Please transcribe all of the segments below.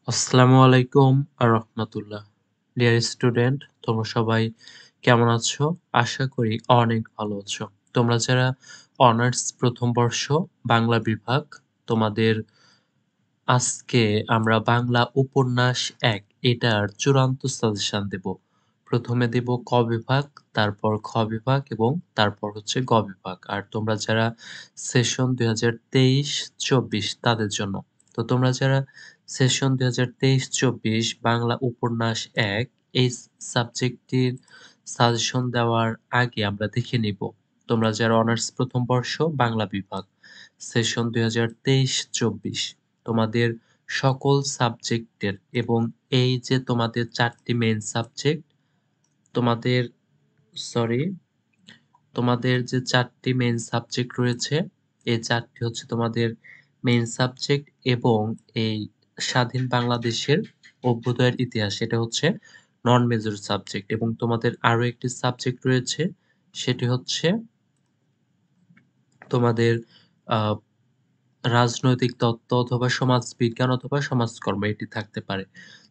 আসসালামু আলাইকুম রহমতুল্লাহ। Dear student, তোমরা সবাই কেমন আছো? আশা করি অনেক ভালো আছো। তোমরা যারা অনার্স প্রথম বর্ষ বাংলা বিভাগ, তোমাদের আজকে আমরা বাংলা উপন্যাস ১ এটার চূড়ান্ত সাজেশন দেব। প্রথমে দেব ক বিভাগ, তারপর খ বিভাগ এবং তারপর হচ্ছে গ বিভাগ। আর তোমরা যারা সেশন ২০২৩-২৪ তাদের জন্য। তো তোমরা যারা সেশন ২০২৩-২৪ বাংলা উপন্যাস ১ এই সাবজেক্টটির সাজেশন দেওয়ার আগে আমরা দেখে নিব। তোমরা যারা অনার্স প্রথম বর্ষ বাংলা বিভাগ সেশন ২০২৩-২৪ তোমাদের সকল সাবজেক্টের এবং এই যে তোমাদের ৪ টি মেইন সাবজেক্ট তোমাদের সরি তোমাদের যে ৪ টি মেইন সাবজেক্ট রয়েছে, এই ৪ টি হচ্ছে তোমাদের মেইন সাবজেক্ট এবং এই স্বাধীন বাংলাদেশের অভ্যুদয়ের ইতিহাস এটা হচ্ছে নন মেজর সাবজেক্ট এবং তোমাদের আরো একটি সাবজেক্ট রয়েছে সেটি হচ্ছে তোমাদের আ রাজনৈতিক তত্ত্ব অথবা সমাজবিজ্ঞান অথবা সমাজকর্ম এটি থাকতে পারে।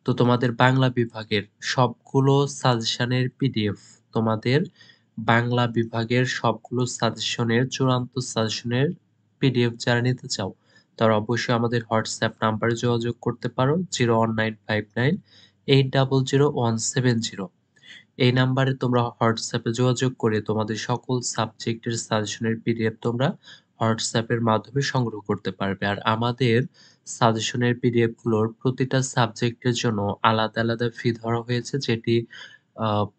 তো তোমাদের বাংলা বিভাগের সবগুলো সাজেশনের পিডিএফ তোমাদের বাংলা বিভাগের সবগুলো সাজেশনের চূড়ান্ত সাজেশনের পিডিএফ যারা নিতে চাও তারা অবশ্যই আমাদের হোয়াটসঅ্যাপ নাম্বারে যোগাযোগ করতে পারো 01959 800 170। এই নাম্বারে তোমরা হোয়াটসঅ্যাপে যোগাযোগ করে তোমাদের সকল সাবজেক্টের সাজেশনের পিডিএফ তোমরা হোয়াটসঅ্যাপের মাধ্যমে সংগ্রহ করতে পারবে। আর আমাদের সাজেশনের পিডিএফ গুলোর প্রতিটা সাবজেক্টের জন্য আলাদা, আলাদা ফি ধরা হয়েছে যেটি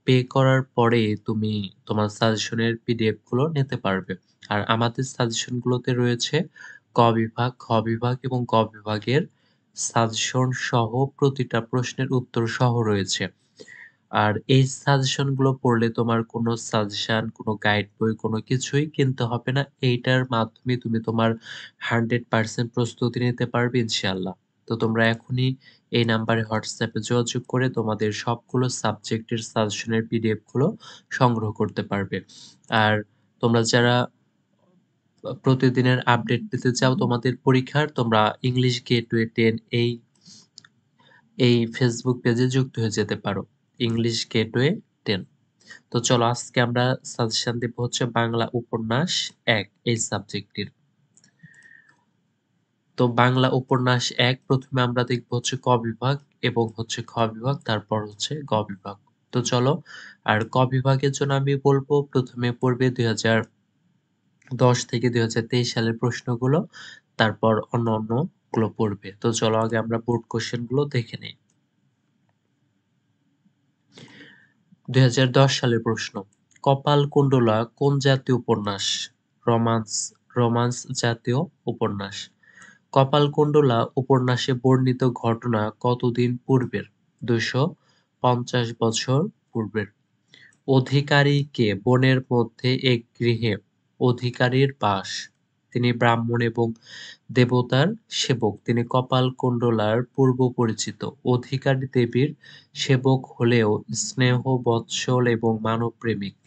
পে করার পরে তুমি তোমার সাজেশনের পিডিএফ গুলো নিতে পারবে। আর আমাদের সাজেশন গুলোতে রয়েছে ক বিভাগ, খ বিভাগ এবং গ বিভাগের সাজেশন সহ প্রতিটা প্রশ্নের উত্তর সহ রয়েছে। আর এই সাজেশন গুলো পড়লে তোমার কোনো সাজেশন, কোনো গাইড বই কোনো কিছুই কিনতে হবে না। এইটার মাধ্যমে তুমি তোমার 100% প্রস্তুতি নিতে পারবে ইনশাআল্লাহ। তো তোমরা এখনই এই নাম্বারে হোয়াটসঅ্যাপে যোগাযোগ করে তোমাদের সবগুলো সাবজেক্টের সাজেশনের পিডিএফ গুলো সংগ্রহ করতে পারবে। আর তোমরা যারা প্রতিদিনের আপডেট পেতে চাও তোমাদের পরীক্ষার, তোমরা ইংলিশ গেটওয়ে 10 এই ফেসবুক পেজে যুক্ত হয়ে যেতে পারো। English gateway 10। তো চলো আজকে আমরা সাজেশন দেব হচ্ছে বাংলা উপন্যাস ১ এই সাবজেক্টটির। তো বাংলা উপন্যাস ১ প্রথমে আমরা দেখব হচ্ছে ক বিভাগ এবং হচ্ছে খ বিভাগ তারপর হচ্ছে গ বিভাগ। তো চলো আর ক বিভাগের জন্য আমি বলবো প্রথমে পড়বে ২০১০ থেকে ২০২৩ সালের প্রশ্নগুলো, তারপর অন্য গুলো পড়বে। তো চলো আগে আমরা বোর্ড কোয়েশ্চেন গুলো দেখে নেই। ২০১০ সালের প্রশ্ন, কপালকুণ্ডলা কোন জাতীয় উপন্যাস? রোমান্স রোমান্স জাতীয় উপন্যাস। কপালকুণ্ডলা উপন্যাসে বর্ণিত ঘটনা কতদিন পূর্বের? ২৫০ বছর পূর্বের। অধিকারী কে? বনের মধ্যে এক গৃহে অধিকারীর বাস। তিনি ব্রাহ্মণ এবং দেবতার সেবক। তিনি কপালকুণ্ডলার পূর্ব পরিচিত। অধিকারী দেবীর সেবক হলেও স্নেহবৎসল এবং মানবপ্রেমিক।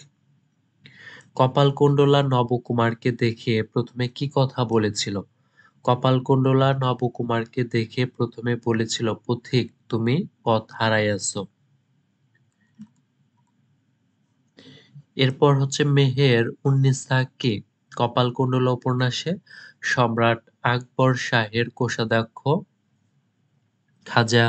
কপালকুণ্ডলা নবকুমারকে দেখে প্রথমে কি কথা বলেছিল? কপালকুণ্ডলা নবকুমারকে দেখে প্রথমে বলেছিল, পথিক তুমি পথ হারাইয়াছ। এরপর হচ্ছে মেহের উন্নিসা কে? কপালকুণ্ডলা উপন্যাসে সম্রাট আকবর শাহের কোষাধ্যক্ষ খাজা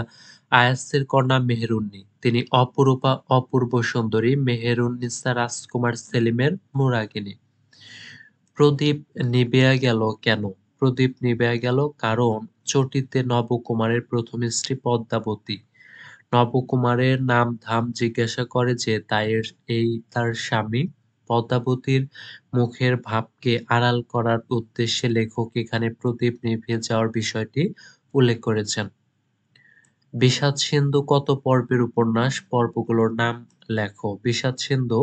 আয়াছের কন্যা মেহেরুন্নি। তিনি অপরূপা অপূর্ব সুন্দরী মেহেরুন্নিসা রাজকুমার সেলিমের অনুরাগিণী। প্রদীপ নিভিয়া গেল কেন? প্রদীপ নিভিয়া গেল কারণ চটিতে নবকুমারের প্রথম স্ত্রী পদ্মাবতী নবকুমারের নাম ধাম জিজ্ঞাসা করে যে তার স্বামী। পদ্মাবতীর মুখের ভাবকে আড়াল করার উদ্দেশ্যে লেখক এখানে প্রদীপ নিভিয়ে যাওয়ার বিষয়টি উল্লেখ করেছেন। বিষাদ-সিন্ধু কত পর্বের উপন্যাস? পর্বগুলোর নাম লেখো। বিষাদ-সিন্ধু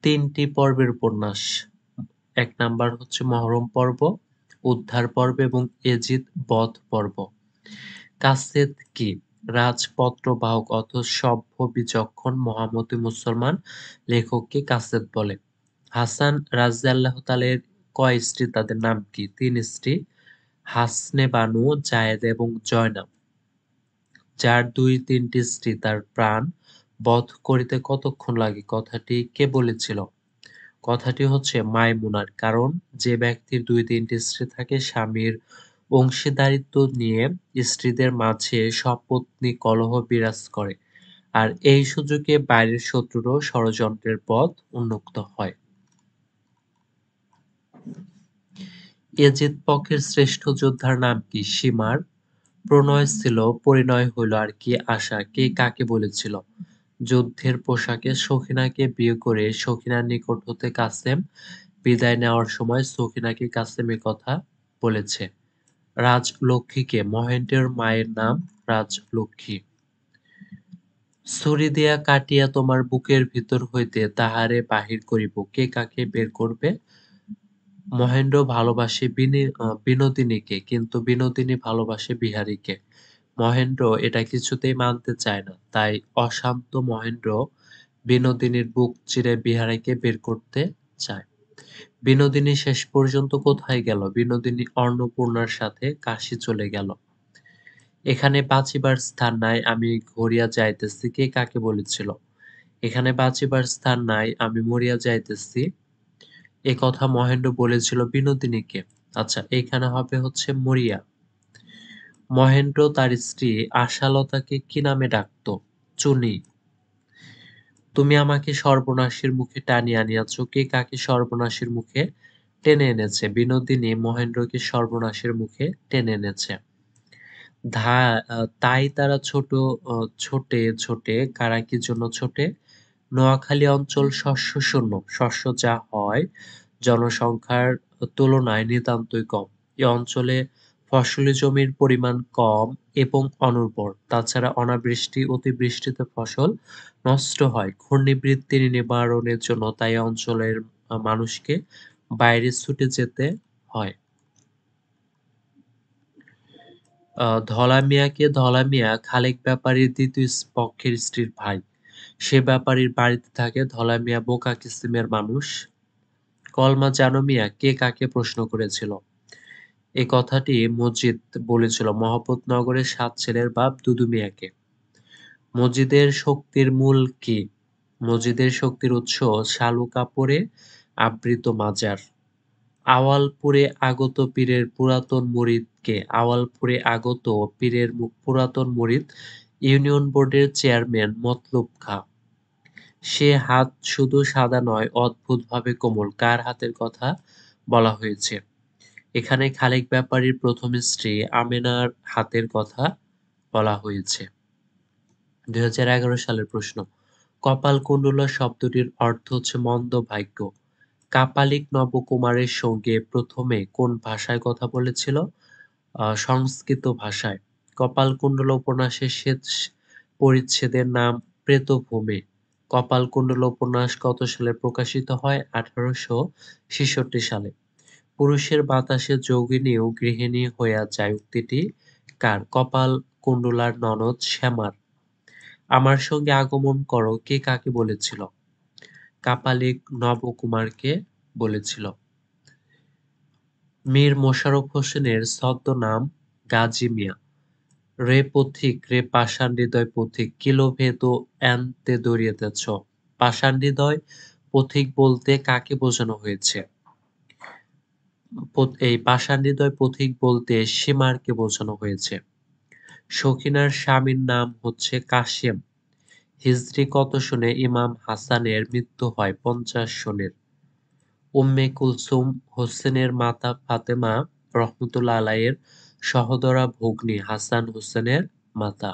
৩টি পর্বের উপন্যাস। ১ নাম্বার হচ্ছে মহরম পর্ব, উদ্ধার পর্ব এবং এজিদ বধ পর্ব। কাসেদ কি? রাজপত্রবাহক অথচ সভ্য বিচক্ষণ মহামতি মুসলমান লেখককে কাসেদ বলে। হাসান রাযিয়াল্লাহু তাআলা এর কয় স্ত্রী? তাদের নাম কি? ৩ স্ত্রী, হাসনে বানু, জায়েদা এবং জয়নাব। যার ২-৩টি স্ত্রী তার প্রাণ বধ করিতে কতক্ষণ লাগে কথাটি কে বলেছিল? কথাটি হচ্ছে মাইমুনার। কারণ যে ব্যক্তির ২-৩টি স্ত্রী থাকে স্বামীর অংশীদারিত্ব নিয়ে স্ত্রীদের মাঝে সপত্নী কলহ বিরাজ করে। আর এই সুযোগে বাইরের শত্রুরও ষড়যন্ত্রের পথ উন্মুক্ত হয়। এজিদ পক্ষের শ্রেষ্ঠ যোদ্ধার নাম কি? সীমার প্রণয় ছিল, পরিণয় হইল আর কি আশা, কে কাকে বলেছিল? যুদ্ধের পোশাকে সখিনাকে বিয়ে করে সখিনার নিকট হতে কাসেম বিদায় নেওয়ার সময় সখিনাকে কাসেম কথা বলেছে। রাজলক্ষ্মীকে মহেন্দ্রের মায়ের নাম রাজলক্ষ্মী। ছুরি দিয়া কাটিয়া তোমার বুকের ভিতর হইতে তাহারে বাহির করিব, কে কাকে বের করবে? মহেন্দ্র ভালোবাসে বিনোদিনীকে, কিন্তু বিনোদিনী ভালোবাসে বিহারীকে। মহেন্দ্র এটা কিছুতেই মানতে চায় না, তাই অশান্ত মহেন্দ্র বিনোদিনীর বুক চিরে বিহারীকে বের করতে চায়। বিনোদিনী শেষ পর্যন্ত কোথায় গেল? বিনোদিনী অন্নপূর্ণার সাথে কাশী চলে গেল। এখানে বাঁচিবার স্থান নাই, আমি ঘরিয়া যাইতেছি, কে কাকে বলেছিল? এখানে বাঁচিবার স্থান নাই, আমি মরিয়া যাইতেছি, এ কথা মহেন্দ্র বলেছিল বিনোদিনীকে। আচ্ছা, এইখানে হবে হচ্ছে মরিয়া। মহেন্দ্র তার স্ত্রী আশালতাকে কি নামে ডাকত? চুনি। তুমি আমাকে সর্বনাশের মুখে টানিয়া আনিয়াছ, কে কাকে সর্বনাশের মুখে টেনে এনেছে? বিনোদিনী মহেন্দ্রকে সর্বনাশের মুখে টেনে এনেছে। তাই তারা ছোটে কারা কি জন্য ছোটে? নোয়াখালী অঞ্চল শস্যশূন্য, শস্য যা হয় জনসংখ্যার তুলনায় নিতান্তই কম। এ অঞ্চলে ফসলি জমির পরিমাণ কম এবং অনুর্বর। তাছাড়া অনাবৃষ্টি অতিবৃষ্টিতে ফসল নষ্ট হয়। ঘূর্ণিবৃষ্টি নিবারণের জন্য তাই অঞ্চলের মানুষকে বাইরে ছুটে যেতে হয়। ধলা মিয়া খালেক ব্যাপারীর দ্বিতীয় পক্ষের স্ত্রীর ভাই। সে ব্যাপারীর বাড়িতে থাকে। ধলা মিয়া বোকা কিসিমের মানুষ। কলমা জানো মিয়া কে কাকে প্রশ্ন করেছিল? এ কথাটি মজিদ বলেছিল মহম্মদনগরের ৭ ছেলের বাপ দুদু মিয়াকে। মজিদের শক্তির মূল কি? মজিদের শক্তির উৎস শালু কাপড়ে আবৃত মাজার। আওয়ালপুরে আগত পীরের পুরাতন মুরিদ কে? আওয়ালপুরে আগত পীরের পুরাতন মুরিদ ইউনিয়ন বোর্ডের চেয়ারম্যান মতলুব খাঁ। সে হাত শুধু সাদা নয়, অদ্ভুতভাবে কোমল। কার হাতের কথা বলা হয়েছে? এখানে খালেক ব্যাপারীর প্রথম স্ত্রী আমেনার হাতের কথা বলা হয়েছে। ২০১১ সালের প্রশ্ন। কপালকুণ্ডলা শব্দটির অর্থ হচ্ছে মন্দ ভাগ্য। কাপালিক নবকুমারের সঙ্গে প্রথমে কোন ভাষায় কথা বলেছিল? সংস্কৃত ভাষায়। কপালকুণ্ডলা উপন্যাসের শেষ পরিচ্ছেদের নাম প্রেতভূমি। কপালকুণ্ডলা উপন্যাস কত সালে প্রকাশিত হয়? ১৮৬৬ সালে। পুরুষের বাতাসে যোগিনীও গৃহিণী হইয়া যায় উক্তিটি কার? কপালকুণ্ডলার ননদ শ্যামার। আমার সঙ্গে আগমন করো কে কাকে বলেছিল? কাপালিক নবকুমারকে বলেছিল। মীর মোশাররফ হোসেনের ছদ্মনাম গাজী মিয়া। রে পথিক রে পাষাণ হৃদয় পথিক কিলোভেদ এন্তে দৌড়িতেছ। পাষাণ হৃদয় পথিক বলতে কাকে বোঝানো হয়েছে? এই পাষাণ হৃদয় পথিক বলতে সীমারকে বোঝানো হয়েছে। সখিনার স্বামীর নাম হচ্ছে কাসেম। হিজরি কত সনে ইমাম হাসানের মৃত্যু হয়? ৫০ সনের। উম্মে কুলসুম হোসেনের মাতা ফাতেমা রহমতুল্লাহ আলাইয়ের সহোদরা ভগ্নী হাসান হোসেনের মাতা।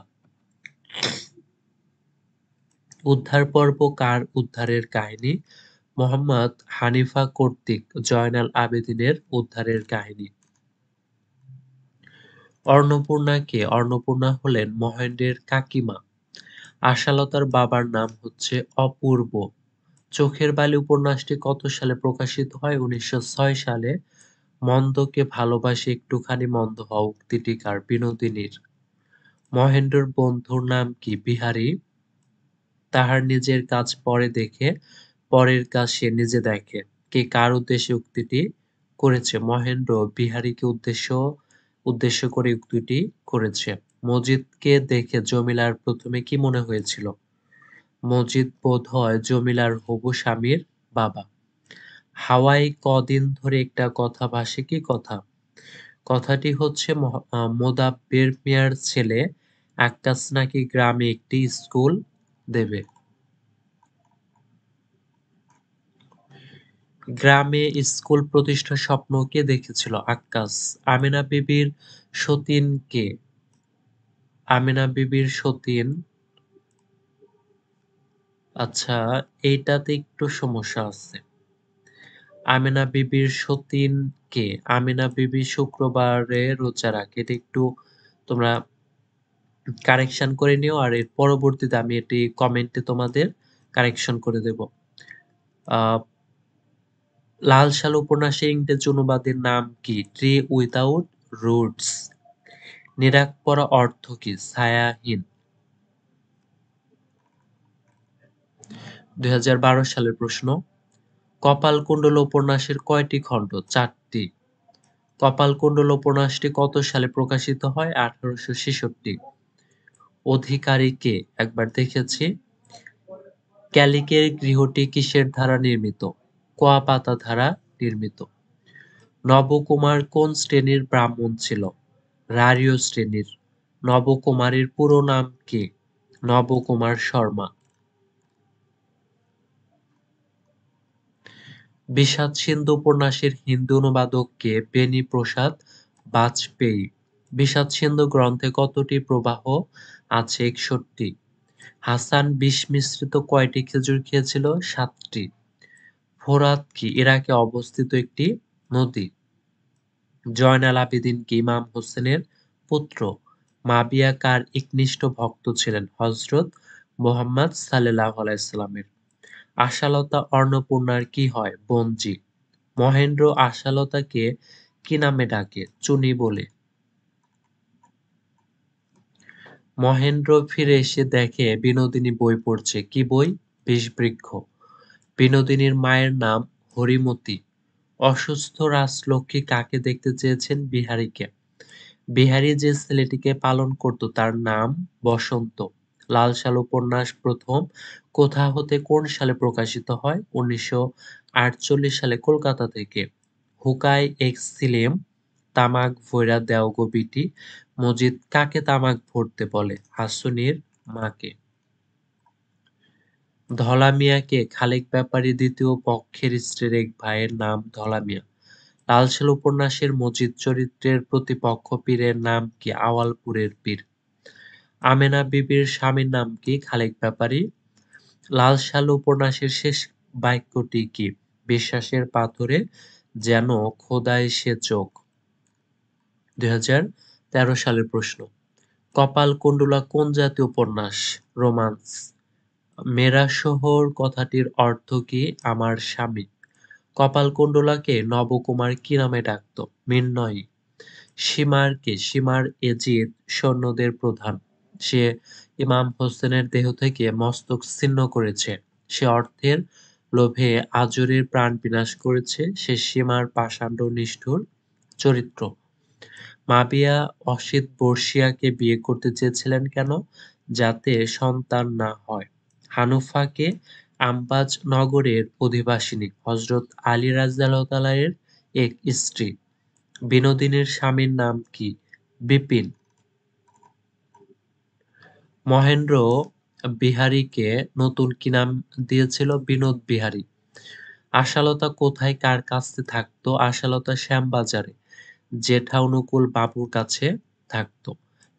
উদ্ধার পর্ব কার উদ্ধারের কাহিনী? মোহাম্মদ হানিফা কর্তৃক জয়নাল আবেদিনের উদ্ধারের কাহিনী। অন্নপূর্ণা কে? অন্নপূর্ণা হলেন মহেন্দ্রের কাকিমা। আশালতার বাবার নাম হচ্ছে অপূর্ব। চোখের বালি উপন্যাসটি কত সালে প্রকাশিত হয়? ১৯০৬ সালে। মন্দকে ভালোবাসি একটুখানি মন্দ হও উক্তিটি কার? বিনোদিনীর। মহেন্দ্রর বন্ধুর নাম কি? বিহারী। তাহার নিজের কাজ পরে দেখে, পরের কাজ সে নিজে দেখে। কে কার উদ্দেশ্যে উক্তিটি করেছে? মহেন্দ্র বিহারীকে উদ্দেশ্য করে উক্তিটি করেছে। মজিদকে দেখে জমিলার প্রথমে কি মনে হয়েছিল? মজিদ বোধহয় জমিলার হবু স্বামীর বাবা। হাওয়ায় কদিন ধরে একটা কথা ভাসে, কি কথা? কথাটি হচ্ছে মোদাব্বের মিয়ার ছেলে আক্কাস নাকি গ্রামে একটি স্কুল দেবে। গ্রামে স্কুল প্রতিষ্ঠার স্বপ্ন কে দেখেছিল? আক্কাস। আমেনা বিবির সতীন কে? আমেনা বিবির সতীন, আচ্ছা, এইটাতে একটু সমস্যা আছে। আমেনা বিবির সতীন কে? আমেনা বিবি শুক্রবারে রোজা রাখে। এটা একটু তোমরা কারেকশন করে নিও, আর এর পরবর্তীতে আমি এটি কমেন্টে তোমাদের কারেকশন করে দেব। লাল সাল উপন্যাসের ইংরেজি অনুবাদের নাম কি? Tree without roots. নিরাকপরা অর্থ কি? ছায়াহীন। ২০১২ সালের প্রশ্ন। কপালকুণ্ডল উপন্যাসের কয়টি খণ্ড? ৪টি। কপালকুণ্ডল উপন্যাসটি কত সালে প্রকাশিত হয়? ১৮৬৬। অধিকারী কে? একবার দেখেছি। ক্যালিকের গৃহটি কিসের দ্বারা নির্মিত? কুয়াপাতা দ্বারা নির্মিত। নবকুমার কোন শ্রেণীর ব্রাহ্মণ ছিল? রারীয় শ্রেণীর। নবকুমারের পুরো নাম কি? নবকুমার শর্মা। বিষাদ-সিন্ধু উপন্যাসের হিন্দি অনুবাদক কে? বেনি প্রসাদ বাজপেয়ী। বিষাদ-সিন্ধু গ্রন্থে কতটি প্রবাহ আছে? ৬১। হাসান বিষ মিশ্রিত কয়টি খেজুর খেয়েছিল? ৭টি। ফোরাত কি? ইরাকে অবস্থিত একটি নদী। জয়নাল আবেদীন কি ইমাম হোসেনের পুত্র? মাবিয়া কার একনিষ্ঠ ভক্ত ছিলেন? হযরত মুহাম্মদ সাল্লাল্লাহু আলাইহি সাল্লামের। আশালতা অন্নপূর্ণার কি হয়? বোনঝি। মহেন্দ্র আশালতাকে কি নামে ডাকে? চুনি বলে। মহেন্দ্র ফিরে এসে দেখে বিনোদিনী বই পড়ছে। কি বই? বিষবৃক্ষ। বিনোদিনীর মায়ের নাম হরিমতি। অসুস্থ রাজলক্ষ্মী কাকে দেখতে চেয়েছেন? বিহারীকে। বিহারী যে ছেলেটিকে পালন করত তার নাম বসন্ত। লাল সাল উপন্যাস প্রথম কোথা হতে কোন সালে প্রকাশিত হয়? ১৯৪৮ সালে কলকাতা থেকে। হুকাই এক্সিলেম তামাক ভইরা দেও গো বিটি। মজিদ কাকে তামাক ভরতে বলে? হাসুনির মাকে। ধলা মিয়াকে খালেক ব্যাপারী দ্বিতীয় পক্ষের স্ত্রীর এক ভাইয়ের নাম ধলা মিয়া। লাল সাল উপন্যাসের মজিদ চরিত্রের প্রতিপক্ষ পীরের নাম কি? আওয়ালপুরের পীর। আমেনা বিবির স্বামীর নাম কি? খালেক ব্যাপারী। লাল সাল উপন্যাসের শেষ বাক্যটি কি? বিশ্বাসের পাথরে যেন খোদাই সে চোখ। ২০১৩ সালের প্রশ্ন। কপালকুণ্ডলা কোন জাতীয় উপন্যাস? রোমান্স। মেরা শহর কথাটির অর্থ কি? আমার স্বামী। কপালকুণ্ডলাকে নবকুমার কি নামে ডাকত? মৃন্ময়ী। সীমার কে? সীমার এজিদ সৈন্যদের প্রধান। সে ইমাম হোসেনের দেহ থেকে মস্তক ছিন্ন করেছে। সে অর্থের লোভে আজরের প্রাণ বিনাশ করেছে। সে সীমার পাষাণ্ড নিষ্ঠুর চরিত্র। মাবিয়া অসিত বর্ষিয়াকে বিয়ে করতে চেয়েছিলেন কেন? যাতে সন্তান না হয়। হানুফাকে আম্বাজ নগরের অধিবাসিনী। হযরত আলী রাযিয়াল্লাহু তাআলা এর এক স্ত্রী। বিনোদিনীর স্বামীর নাম কি? বিপিন। মহেন্দ্র বিহারীকে নতুন কি নাম দিয়েছিল? বিনোদ বিহারী। আশালতা কোথায় কার কাছে থাকতো? আশালতা শ্যামবাজারে জেঠা অনুকূল বাবুর কাছে থাকতো।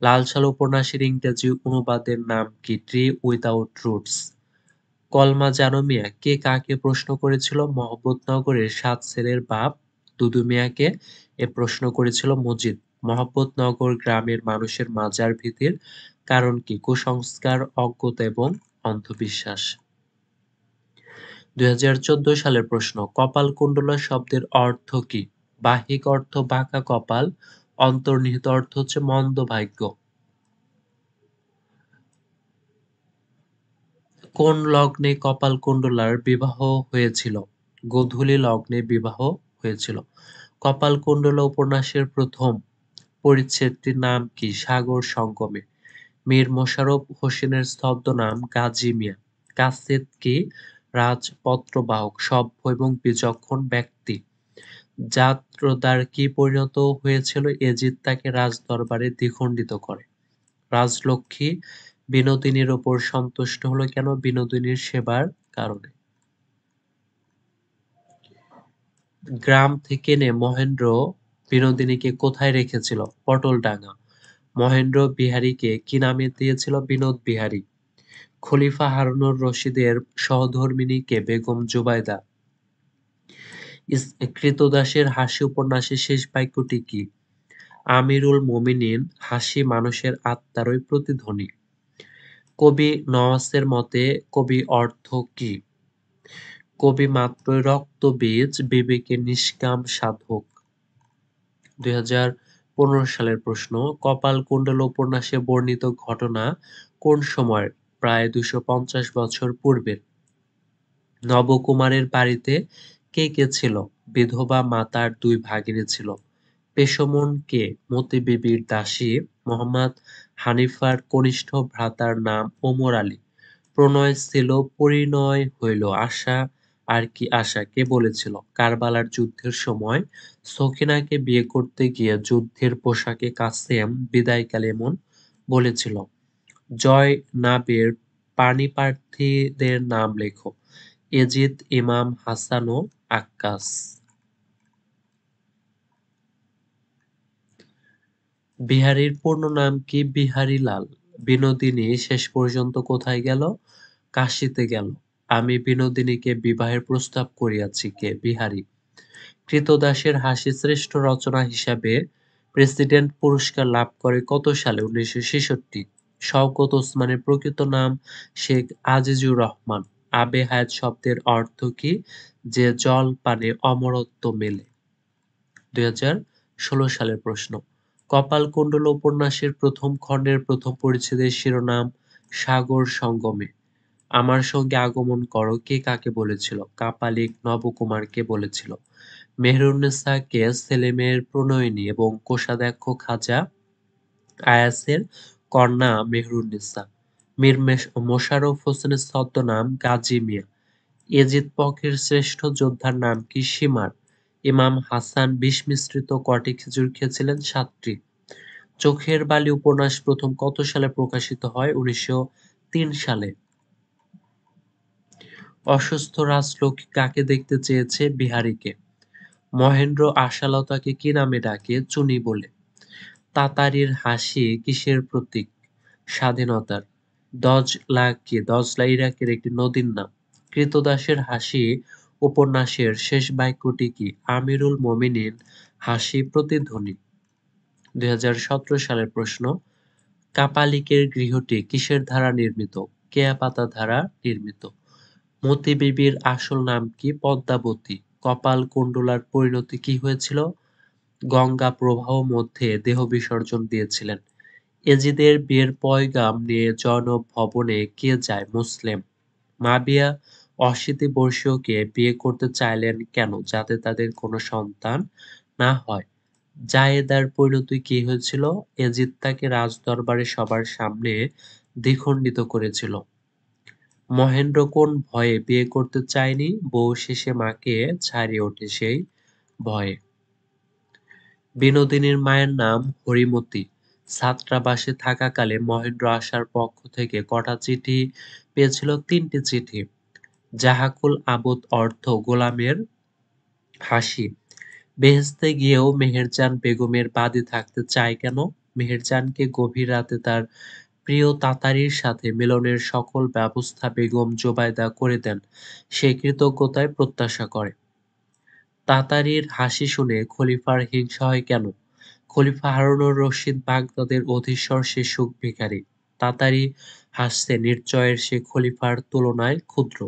লাল সাল উপন্যাসের ইংরেজি অনুবাদের নাম কি? Tree without roots. কলমা জানো মিয়া কে কাকে প্রশ্ন করেছিল? মহব্বতনগরের ৭ ছেলের বাপ দুদু মিয়াকে এ প্রশ্ন করেছিল মজিদ। মহব্বতনগর গ্রামের মানুষের মাজার ভীতির কারণ কি? কুসংস্কার, অজ্ঞতা এবং অন্ধবিশ্বাস। ২০১৪ সালের প্রশ্ন। কপালকুণ্ডলা শব্দের অর্থ কি? বাহ্যিক অর্থ বাঁকা কপাল, অন্তর্নিহিত অর্থ হচ্ছে মন্দ ভাগ্য। কোন লগ্নে কপালকুণ্ডলার বিবাহ হয়েছিল? গোধূলি লগ্নে বিবাহ হয়েছিল। কপালকুণ্ডলা উপন্যাসের প্রথম পরিচ্ছেদটির নাম কি? সাগর সঙ্গমে। মীর মশাররফ হোসেনের ছদ্মনাম গাজী মিয়া। কাসেদ কি? রাজপত্রবাহক, সভ্য এবং বিচক্ষণ ব্যক্তি। জাত্রদার কি পরিণত হয়েছিল? এজিদ তাকে রাজদরবারে দ্বিখণ্ডিত করে। রাজলক্ষ্মী বিনোদিনীর ওপর সন্তুষ্ট হলো কেন? বিনোদিনীর সেবার কারণে। গ্রাম থেকে এনে মহেন্দ্র বিনোদিনীকে কোথায় রেখেছিল? পটলডাঙা। মহেন্দ্র বিহারীকে কি নামে দিয়েছিল? বিনোদ বিহারী। খলিফা হারুনুর রশিদের সহধর্মিণী কে? বেগম জুবাইদা। ক্রীতদাসের হাসি উপন্যাসের শেষ বাক্যটি কি? আমিরুল মোমিনিন, হাসি মানুষের আত্মারই প্রতিধ্বনি। কবি নওয়াজের মতে কবি অর্থ কি? কবি মাত্রই রক্তবীজ, বিবেকের নিষ্কাম সাধক। ২০১৫ সালের প্রশ্ন। কপালকুণ্ডল উপন্যাসে বর্ণিত ঘটনা কোন সময়ের? প্রায় ২৫০ বছর পূর্বের। নবকুমারের বাড়িতে কে কে ছিল? বিধবা মাতার ২ ভাগিনী ছিল। পেশমন কে? মতি বিবির দাসী। মোহাম্মদ হানিফার কনিষ্ঠ ভ্রাতার নাম ওমর আলী। প্রণয় ছিল পরিণয় হইল, আশা আর কি আশা কে বলেছিল? কারবালার যুদ্ধের সময় সখিনাকে বিয়ে করতে গিয়ে যুদ্ধের পোশাকে কাসেম বিদায়কালে এমন বলেছিল। জয়নাবের পাণিপ্রার্থীদের নাম লেখো। এজিদ, ইমাম হাসান ও আক্কাস। বিহারীর পূর্ণ নাম কি? বিহারীলাল। বিনোদিনী শেষ পর্যন্ত কোথায় গেল? কাশীতে গেল। আমি বিনোদিনীকে বিবাহের প্রস্তাব করিয়াছি কে? বিহারী। ক্রীতদাসের হাসি শ্রেষ্ঠ রচনা হিসাবে প্রেসিডেন্ট পুরস্কার লাভ করে কত সালে? ১৯৬৬। শওকত ওসমানের প্রকৃত নাম শেখ আজিজুর রহমান। আবে হায়াত শব্দের অর্থ কি? যে জল পানে অমরত্ব মেলে। ২০১৬ সালের প্রশ্ন। কপালকুণ্ডল উপন্যাসের প্রথম খণ্ডের প্রথম পরিচ্ছেদের শিরোনাম সাগর সঙ্গমে। আমার সঙ্গে আগমন করো কে কাকে বলেছিল? কাপালিক নবকুমারকে বলেছিল। মেহেরুন্নেছা কে? সেলিমের প্রণয়িনী এবং কোষাধ্যক্ষ খাজা আয়াছের কন্যা মেহেরুন্নেছা। মীর মোশাররফ হোসেনের ছদ্মনাম গাজী মিয়া। এজিদ পক্ষের শ্রেষ্ঠ যোদ্ধার নাম কি? সীমার। ইমাম হাসান বিষ মিশ্রিত কটি খেজুর খেয়েছিলেন? ৭টি। চোখের বালি উপন্যাস প্রথম কত সালে প্রকাশিত হয়? ১৯০৩ সালে। অসুস্থ রাজলক্ষ্মী কাকে দেখতে চেয়েছে? বিহারীকে। মহেন্দ্র আশালতাকে কি নামে ডাকে? চুনি বলে। তাতারীর হাসি কিসের প্রতীক? স্বাধীনতার। দজলা কি? দজলা ইরাকের একটি নদীর নাম। ক্রীতদাসের হাসি উপন্যাসের শেষ বাক্যটি কি? আমিরুল মোমিনিন, হাসি প্রতিধ্বনি। ২০১৭ সালের প্রশ্ন। কাপালিকের গৃহটি কিসের দ্বারা নির্মিত? কেয়া পাতা দ্বারা নির্মিত। মতি বিবির আসল নাম কি? পদ্মাবতী। কপালকুণ্ডলার পরিণতি কি হয়েছিল? গঙ্গা প্রবাহ মধ্যে দেহ বিসর্জন দিয়েছিলেন। এজিদের বিয়ের পয়গাম নিয়ে জয়নব ভবনে কে যায়? মুসলেম। মাবিয়া অশীতিবর্ষীয়কে বিয়ে করতে চাইলেন কেন? যাতে তাদের কোনো সন্তান না হয়। জায়েদার পরিণতি কি হয়েছিল? এজিদ তাকে রাজদরবারে সবার সামনে দ্বিখণ্ডিত করেছিল। মহেন্দ্র কোন ভয়ে বিয়ে করতে চায়নি? বউ শেষে মাকে ছাড়িয়ে ওঠে সেই ভয়ে। বিনোদিনীর মায়ের নাম হরিমতী। ছাত্রাবাসে থাকাকালে মহেন্দ্র আশার পক্ষ থেকে কটা চিঠি পেয়েছিল? ৩টি চিঠি। জাহাকুল আবদ অর্থ গোলামের হাসি। বেহেশতে গিয়েও মেহেরজান বেগমের বাদী থাকতে চায় কেন? মেহেরজানকে গভীর রাতে তার প্রিয় তাতারীর সাথে মিলনের সকল ব্যবস্থা বেগম জোবায়দা করে দেন, সেই কৃতজ্ঞতায় প্রত্যাশা করে। তাতারীর হাসি শুনে খলিফার হিংসা হয় কেন? খলিফা হারুনুর রশিদ বাগদাদের অধীশ্বর, সে সুখ ভিখারী। তাতারী হাসছে, নিশ্চয়ের সে খলিফার তুলনায় ক্ষুদ্র,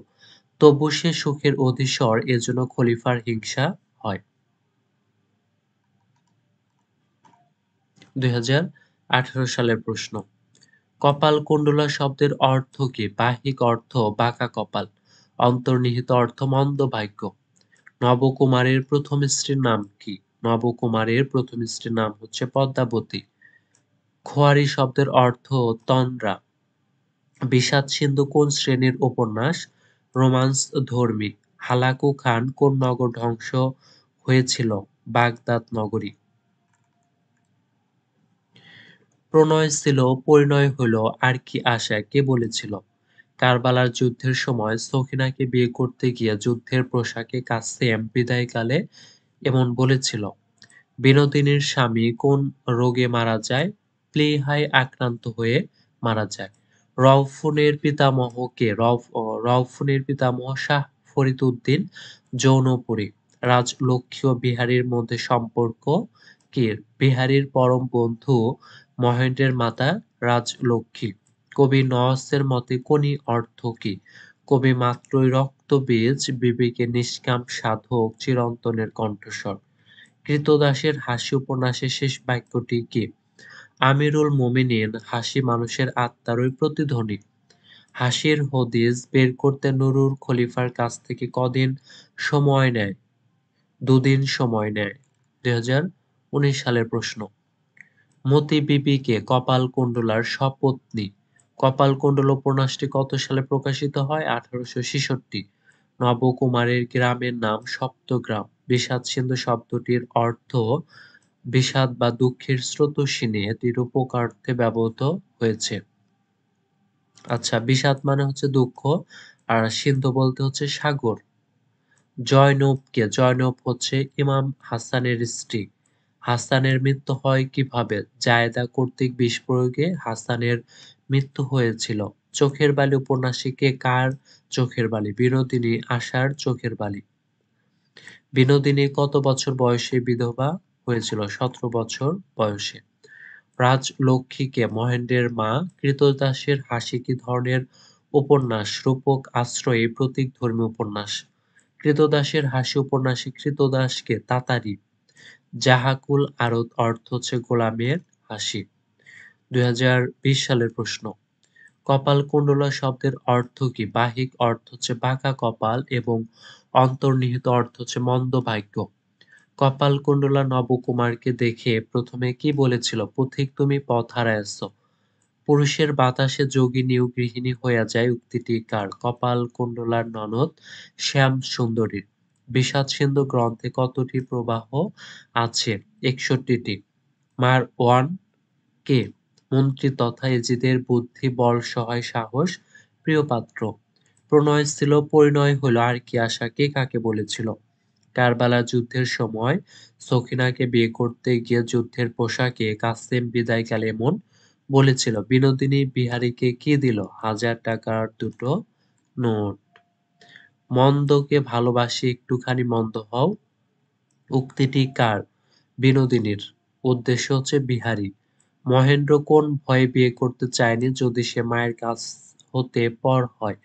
তবু সে সুখের অধীশ্বর, এজন্য খলিফার হিংসা হয়। ২০১৮ সালের প্রশ্ন। কপালকুণ্ডলা শব্দের অর্থ কি? বাহ্যিক অর্থ বাঁকা কপাল, অন্তর্নিহিত অর্থ মন্দ ভাগ্য। নবকুমারের প্রথম স্ত্রীর নাম কি? নবকুমারের প্রথম স্ত্রীর নাম হচ্ছে পদ্মাবতী। খোয়ারি শব্দের অর্থ তন্দ্রা। বিষাদ সিন্ধু কোন শ্রেণীর উপন্যাস? রোমান্স ধর্মী। হালাকু খান কোন নগর ধ্বংস হয়েছিল? বাগদাদ নগরী। প্রণয় ছিল পরিণয় হইল আর কি আশা কে বলেছিল? কারবালার যুদ্ধের সময় সখিনাকে বিয়ে করতে গিয়ে যুদ্ধের পোশাকে কাসেম বিদায়কালে এমন বলেছিল। বিনোদিনীর স্বামী কোন রোগে মারা যায়? প্লীহায় আক্রান্ত হয়ে মারা যায়। রউফুনের পিতামহ কে? রউফুনের পিতামহ শাহ ফরিদ উদ্দিন জৌনপুরী। রাজলক্ষ্মী ও বিহারীর মধ্যে সম্পর্ক কি? বিহারীর পরম বন্ধু মহেন্দ্রের মাতা রাজলক্ষ্মী। কবি নওয়াজের মতে কোনি অর্থ কি? কবি মাত্রই রক্তবীজ বিবেকে নিষ্কাম সাধক চিরন্তনের কণ্ঠস্বর। ক্রীতদাসের হাসি উপন্যাসের শেষ বাক্যটি কি? আমিরুল মোমিনিন হাসি মানুষের আত্মারই প্রতিধ্বনি। হাসির হদিস বের করতে নুরুল খলিফার কাছ থেকে কদিন সময় নেয়? ২ দিন সময় নেয়। ২০১৯ সালের প্রশ্ন। মতি বিবি কে? কপালকুণ্ডলার সপত্নী। কপালকুণ্ডলা উপন্যাসটি কত সালে প্রকাশিত হয়? ১৮৬৬। নবকুমারের গ্রামের নাম সপ্তগ্রাম। বিষাদ-সিন্ধু শব্দটির অর্থ বিষাদ বা দুঃখের স্রোতস্বিনী। এটি রূপকার্থে ব্যবহৃত হয়েছে। আচ্ছা, বিষাদ মানে হচ্ছে দুঃখ আর সিন্ধু বলতে হচ্ছে সাগর। জয়নব কে? জয়নব হচ্ছে ইমাম হাসানের স্ত্রী। হাসানের মৃত্যু হয় কিভাবে? জায়দা কর্তৃক বিষ প্রয়োগে হাসানের মৃত্যু হয়েছিল। চোখের বালি উপন্যাসে কে কার চোখের বালি? বিনোদিনী আশার চোখের বালি। বিনোদিনী কত বছর বয়সে বিধবা হয়েছিল? ১৭ বছর বয়সে। রাজলক্ষ্মী কে? মহেন্দ্রের মা। ক্রীতদাসের হাসি কি ধরনের উপন্যাস? রূপক আশ্রয়ে প্রতীকধর্মী উপন্যাস। ক্রীতদাসের হাসি উপন্যাসে ক্রীতদাস কে? তাতারী। জাহাকুল আরত অর্থ হচ্ছে গোলামের হাসি। ২০২০ সালের প্রশ্ন। কপালকুণ্ডলা শব্দের অর্থ কি? বাহিক অর্থ হচ্ছে বাঁকা কপাল এবং অন্তর্নিহিত অর্থ হচ্ছে মন্দ ভাগ্য। কপালকুণ্ডলা নবকুমারকে দেখে প্রথমে কি বলেছিল? পথিক তুমি পথ হারাইয়াছ। পুরুষের বাতাসে যোগিনীও গৃহিণী হইয়া যায় উক্তিটি কার? কপালকুণ্ডলার ননদ শ্যামসুন্দরীর। বিষাদ-সিন্ধু গ্রন্থে কতটি প্রবাহ আছে? ৬১টি। মারওয়ান কে? মন্ত্রী তথা এজিদের বুদ্ধি বল সহায় সাহস প্রিয়পাত্র। প্রণয় ছিল পরিণয় হইল আর কি আশা কে কাকে বলেছিল? কারবালার যুদ্ধের সময় সখিনাকে বিয়ে করতে গিয়ে যুদ্ধের পোশাকে কাসেম বিদায়কালে এমন বলেছিল। বিনোদিনী বিহারীকে কি দিল? ১০০০ টাকার ২টো নোট। মন্দকে ভালোবাসি একটুখানি মন্দ হও উক্তিটি কার? বিনোদিনীর। উদ্দেশ্য হচ্ছে বিহারী। মহেন্দ্র কোন ভয়ে বিয়ে করতে চায়নি যদি সে মায়ের কাছ হতে পর হয়?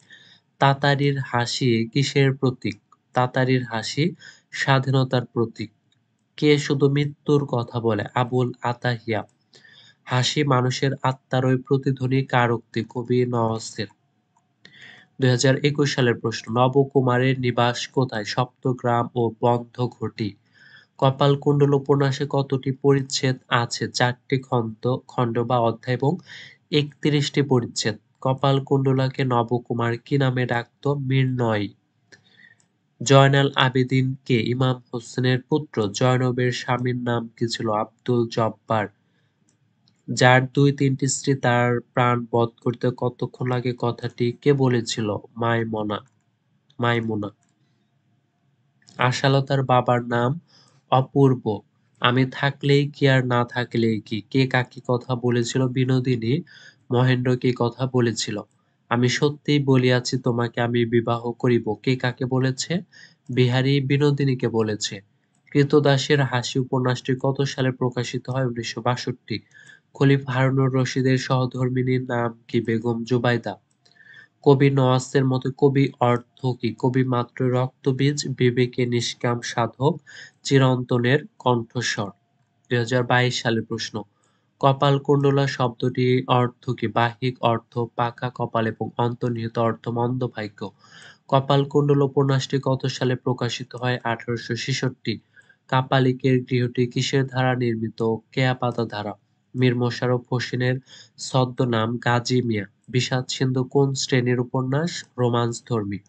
তাতারীর হাসি কিসের প্রতীক? তাতারীর হাসি স্বাধীনতার প্রতীক। কে শুধু মৃত্যুর কথা বলে? আবুল আতাহিয়া। হাসি মানুষের আত্মারই প্রতিধ্বনি কার উক্তি? কবি নওয়াজের। ২০২১ সালের প্রশ্ন। নবকুমারের নিবাস কোথায়? সপ্তগ্রাম ও বন্ধঘটি। কপালকুণ্ডলা উপন্যাসে কতটি পরিচ্ছেদ আছে? ৪টি খণ্ড বা অধ্যায় এবং ৩১টি পরিচ্ছেদ। কপালকুণ্ডলাকে নবকুমার কি নামে ডাকত? মৃন্ময়ী। জয়নাল আবেদীন কে? ইমাম হোসেনের পুত্র। জয়নবের স্বামীর নাম কি ছিল? আব্দুল জব্বার। যার ২-৩টি স্ত্রী তার প্রাণ বধ করতে কতক্ষণ লাগে কথাটি কে বলেছিল? মাইমুনা। আশালতার বাবার নাম অপূর্ব। আমি থাকলেই কি আর না থাকলেই কি? কে কাকে কথা বলেছিল? বিনোদিনী মহেন্দ্রকে কথা বলেছিল। আমি সত্যিই বলিয়াছি তোমাকে আমি বিবাহ করিব। কে কাকে বলেছে? বিহারী বিনোদিনীকে বলেছে। ক্রীতদাসের হাসি উপন্যাসটি কত সালে প্রকাশিত হয়? ১৯৬২। খলিফা হারুনুর রশিদের সহধর্মিণীর নাম কি? বেগম জুবাইদা। কবি নওয়াজের মতে কবি অর্থ কি? কবি মাত্রই রক্তবীজ বিবেকে নিষ্কাম সাধক চিরন্তনের কণ্ঠস্বর। ২০২২ সালের প্রশ্ন। কপালকুণ্ডলা শব্দটির অর্থ কি? বাহিক অর্থ পাকা কপাল এবং অন্তর্নিহিত অর্থ মন্দ ভাগ্য। কপালকুণ্ডলা উপন্যাসটি কত সালে প্রকাশিত হয়? ১৮৬৬। কাপালিকের গৃহটি কিসের দ্বারা নির্মিত? কেয়াপাতা দ্বারা। মীর মোশাররফ হোসেনের ছদ্মনাম গাজী মিয়া। বিষাদ-সিন্ধু কোন শ্রেণীর উপন্যাস? রোমান্সধর্মী।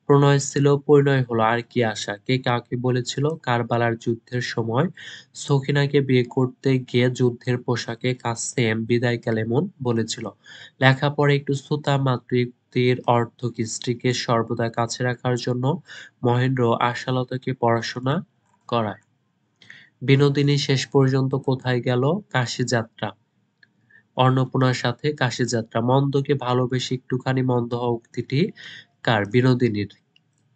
প্রণয় ছিল পরিণয় হলো আর কি আশা কে কাকে বলেছিল? কারবালার যুদ্ধের সময় সখিনাকে বিয়ে করতে গিয়ে যুদ্ধের পোশাকে কাসেম বিদায়কালে এমন বলেছিল। লেখাপড়ে একটু ছুতা মাতৃক্তির অর্থ কি? স্ত্রীকে সর্বদা কাছে রাখার জন্য মহেন্দ্র আশালতাকে পড়াশোনা করায়। বিনোদিনী শেষ পর্যন্ত কোথায় গেল? কাশী যাত্রা। অন্নপূর্ণার সাথে কাশী যাত্রা। মন্দকে ভালোবেসে একটুখানি মন্দ হওয়া উক্তিটি কার? বিনোদিনীর।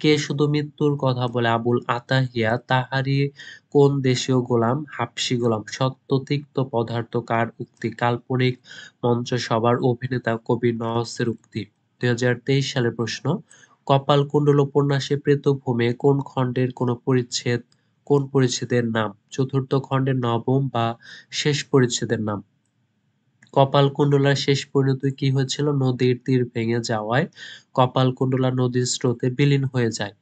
কে শুধু মৃত্যুর কথা বলে? আবুল আতাহিয়া। তাহারই কোন দেশীয় গোলাম? হাবশী গোলাম। সত্য তিক্ত পদার্থ কার উক্তি? কাল্পনিক মঞ্চসভার অভিনেতা কবি নওয়াজের উক্তি। ২০২৩ সালের প্রশ্ন। কপালকুণ্ডল উপন্যাসে প্রেতভূমে কোন খণ্ডের কোন পরিচ্ছেদের নাম? চতুর্থ খণ্ডের নবম বা শেষ পরিচ্ছেদের নাম। কপালকুণ্ডলার শেষ পরিণতি কি হয়েছিল? নদীর তীর ভেঙে যাওয়ায় কপালকুণ্ডলা নদীর স্রোতে বিলীন হয়ে যায়।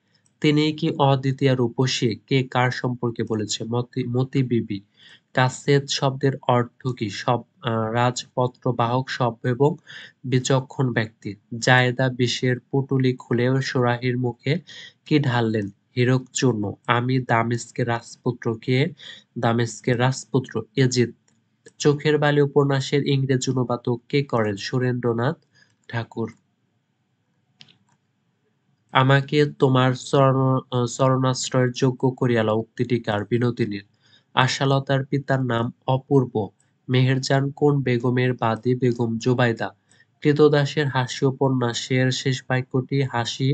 তিনিই কি অদ্বিতীয়া রূপসী? কে কার সম্পর্কে বলেছে? মতি বিবি। কাসেদ শব্দের অর্থ কি? রাজপত্রবাহক সভ্য এবং বিচক্ষণ ব্যক্তি। জায়েদা বিষের পুঁটুলি খুলে সুরাহীর মুখে কি ঢাললেন? হীরক চূর্ণ। আমি দামেস্কের রাজপুত্র। কে? দামেস্কের রাজপুত্র এজিদ। চোখের বালি উপন্যাসের ইংরেজি অনুবাদক কে করেন? সুরেন্দ্রনাথ ঠাকুর। আমাকে তোমার চরণাশ্রয়ের যোগ্য করিয়া লও উক্তিটি কার? বিনোদিনীর। আশালতার পিতার নাম অপূর্ব। মেহেরজান কোন বেগমের বাদী? বেগম জুবাইদা। ক্রীতদাসের হাসি উপন্যাসের শেষ বাক্যটি হাসি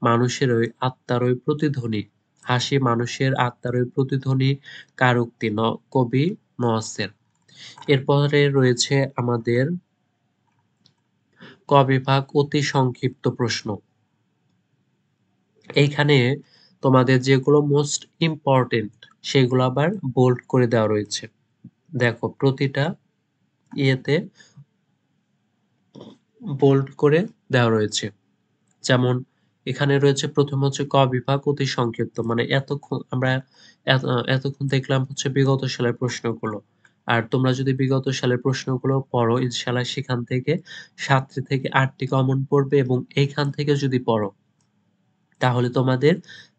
মানুষেরই আত্মারই প্রতিধ্বনি। হাসি মানুষের আত্মারই প্রতিধ্বনি কার উক্তি? কবি নওয়াজের। এরপরে রয়েছে আমাদের ক বিভাগ অতি সংক্ষিপ্ত প্রশ্ন। এইখানে তোমাদের যেগুলো মোস্ট ইম্পর্টেন্ট সেগুলো আবার বোল্ড করে দেওয়া রয়েছে। দেখো প্রতিটা ইয়েতে বোল্ড করে দেওয়া রয়েছে। যেমন এখানে রয়েছে প্রথম হচ্ছে ক বিভাগ অতি সংক্ষিপ্ত, মানে এতক্ষণ দেখলাম হচ্ছে বিগত সালের প্রশ্নগুলো। আর তোমরা যদি বিগত সালের প্রশ্নগুলো পড়ো ইনশাআল্লাহ সেখান থেকে 7টি থেকে 8টি কমন পড়বে, এবং এইখান থেকে যদি পড়ো তাহলে তোমাদের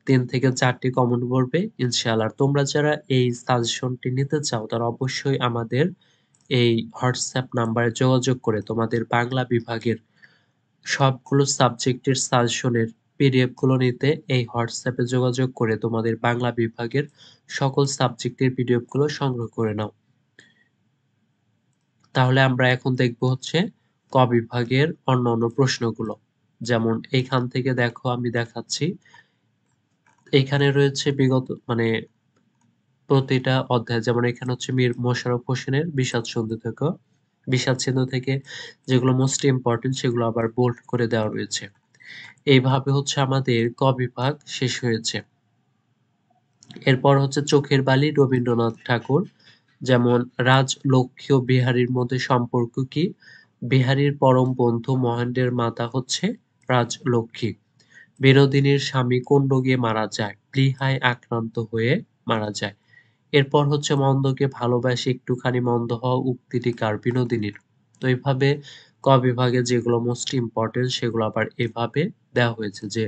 3 থেকে 4টি কমন পড়বে ইনশাআল্লাহ। তোমরা যারা এই সাজেশনটি নিতে চাও তারা অবশ্যই আমাদের এই হোয়াটসঅ্যাপ নাম্বারে যোগাযোগ করে তোমাদের বাংলা বিভাগের সবগুলো সাবজেক্টের সাজেশনের পিডিএফ গুলো নিতে এই হোয়াটসঅ্যাপে যোগাযোগ করে তোমাদের বাংলা বিভাগের সকল সাবজেক্টের পিডিএফ গুলো সংগ্রহ করে নাও। তাহলে আমরা এখন দেখব হচ্ছে ক বিভাগের অন্যান্য প্রশ্নগুলো। যেমন এইখান থেকে দেখো আমি দেখাচ্ছি। এইখানে রয়েছে বিগত মানে প্রতিটা অধ্যায়, যেমন এখানে হচ্ছে মীর মোশাররফ হোসেনের বিষাদ-সিন্ধু থেকে যেগুলো মোস্ট ইম্পর্টেন্ট সেগুলো আবার বোল্ড করে দেওয়া রয়েছে। এইভাবে হচ্ছে আমাদের ক বিভাগ শেষ হয়েছে। এরপর হচ্ছে চোখের বালি রবীন্দ্রনাথ ঠাকুর। যেমন রাজলক্ষ্মী ও বিহারীর মধ্যে সম্পর্ক কি? বিহারীর পরম বন্ধু মহেন্দ্রের মাতা হচ্ছে রাজলক্ষ্মী। বিনোদিনীর স্বামী কোন রোগে মারা যায়? প্লীহায় আক্রান্ত হয়ে মারা যায়। এরপর হচ্ছে মন্দকে ভালোবাসি একটুখানি মন্দ হওয়া উক্তিটি কার? বিনোদিনীর। তো এইভাবে ক বিভাগে যেগুলো মোস্ট ইম্পর্টেন্ট সেগুলো আবার এভাবে দেওয়া হয়েছে যে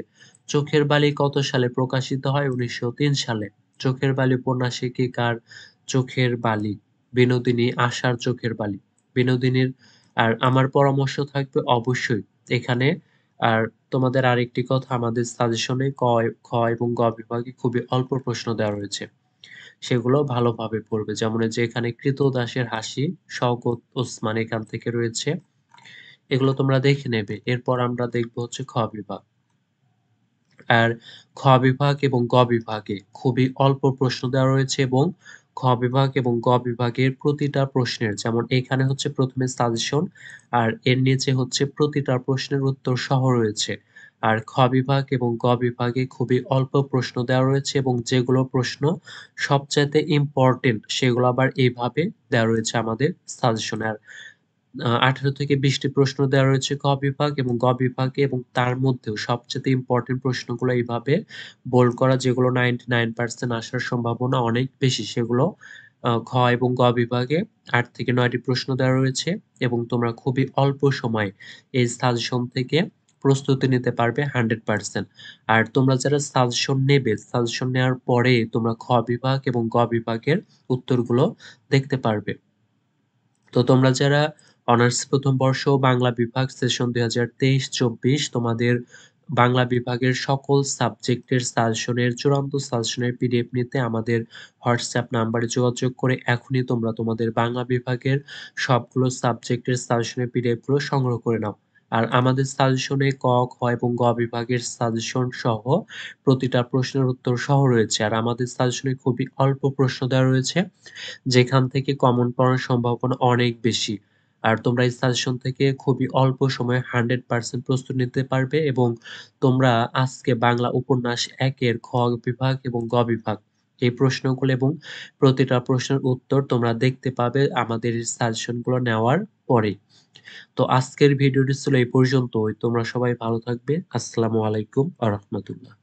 চোখের বালি কত সালে প্রকাশিত হয়? 1903 সালে। চোখের বালি উপন্যাসে কি কার? চোখের বালি। বিনোদিনী আশার চোখের বালি। বিনোদিনীর। আর আমার পরামর্শ থাকবে অবশ্যই এখানে। আর তোমাদের আরেকটি কথা, আমাদের সাজেশনে খ এবং গ বিভাগে খুবই অল্প প্রশ্ন দেওয়া রয়েছে, সেগুলো ভালোভাবে পড়বে। যেমন এই যে এখানে ক্রীতদাসের হাসি, শওকত ওসমান এখান থেকে রয়েছে, এগুলো তোমরা দেখে নেবে। এরপর আমরা দেখব হচ্ছে খ বিভাগ। আর খ বিভাগ এবং গ বিভাগে খুবই অল্প প্রশ্ন দেওয়া রয়েছে, এবং খ বিভাগ এবং গ বিভাগের প্রতিটা প্রশ্নের, যেমন এখানে হচ্ছে প্রথমে সাজেশন আর এর নিচে হচ্ছে প্রতিটা প্রশ্নের উত্তর সহ রয়েছে। আর খ বিভাগ এবং গ বিভাগে খুবই অল্প প্রশ্ন দেওয়া রয়েছে, এবং যেগুলো প্রশ্ন সবচাইতে ইম্পর্টেন্ট সেগুলো আবার এইভাবে দেওয়া রয়েছে আমাদের সাজেশনে। আর 18 থেকে 20 টি প্রশ্ন দেওয়া রয়েছে ক বিভাগ এবং গ বিভাগে এবং তার মধ্যেও সবচাইতে ইম্পোর্টেন্ট প্রশ্নগুলো এইভাবে বোল্ড করা যেগুলো 99% আসার সম্ভাবনা অনেক বেশি সেগুলো খ এবং গ বিভাগে ৮ থেকে ৯ টি প্রশ্ন দেওয়া রয়েছে এবং তোমরা খুবই অল্প সময়ে এই সাজেশন থেকে প্রস্তুতি নিতে পারবে 100%। আর তোমরা যারা সাজেশন নেবে, সাজেশন নেওয়ার পরে তোমরা খ বিভাগ এবং গ বিভাগের উত্তরগুলো দেখতে পারবে। তো তোমরা যারা অনার্স ১ম বর্ষ বাংলা বিভাগ সেশন ২০২৩-২৪ তোমাদের বাংলা বিভাগের সকল সাবজেক্টের সাজেশনের চূড়ান্ত সাজেশনের পিডিএফ নিতে আমাদের হোয়াটসঅ্যাপ নাম্বারে যোগাযোগ করে এখনই তোমরা তোমাদের বাংলা বিভাগের সবগুলো সাবজেক্টের সাজেশনের পিডিএফ গুলো সংগ্রহ করে নাও। আর আমাদের সাজেশনে ক, খ এবং গ বিভাগের সাজেশন সহ প্রতিটা প্রশ্নের উত্তর সহ রয়েছে। আর আমাদের সাজেশনে খুবই অল্প প্রশ্ন দেওয়া রয়েছে। যেখান থেকে কমন পাওয়ার সম্ভাবনা অনেক বেশি। আর তোমরা এই সাজেশন থেকে খুবই অল্প সময়ে 100% প্রস্তুতি নিতে পারবে এবং তোমরা আজকে বাংলা উপন্যাস ১ এর খ বিভাগ এবং গ বিভাগ এই প্রশ্নগুলো এবং প্রতিটা প্রশ্নের উত্তর তোমরা দেখতে পাবে আমাদের এই সাজেশনগুলো নেওয়ার পরেই। তো আজকের ভিডিওটি ছিল এই পর্যন্তই। তোমরা সবাই ভালো থাকবে। আসসালামু আলাইকুম ওয়া রাহমাতুল্লাহ।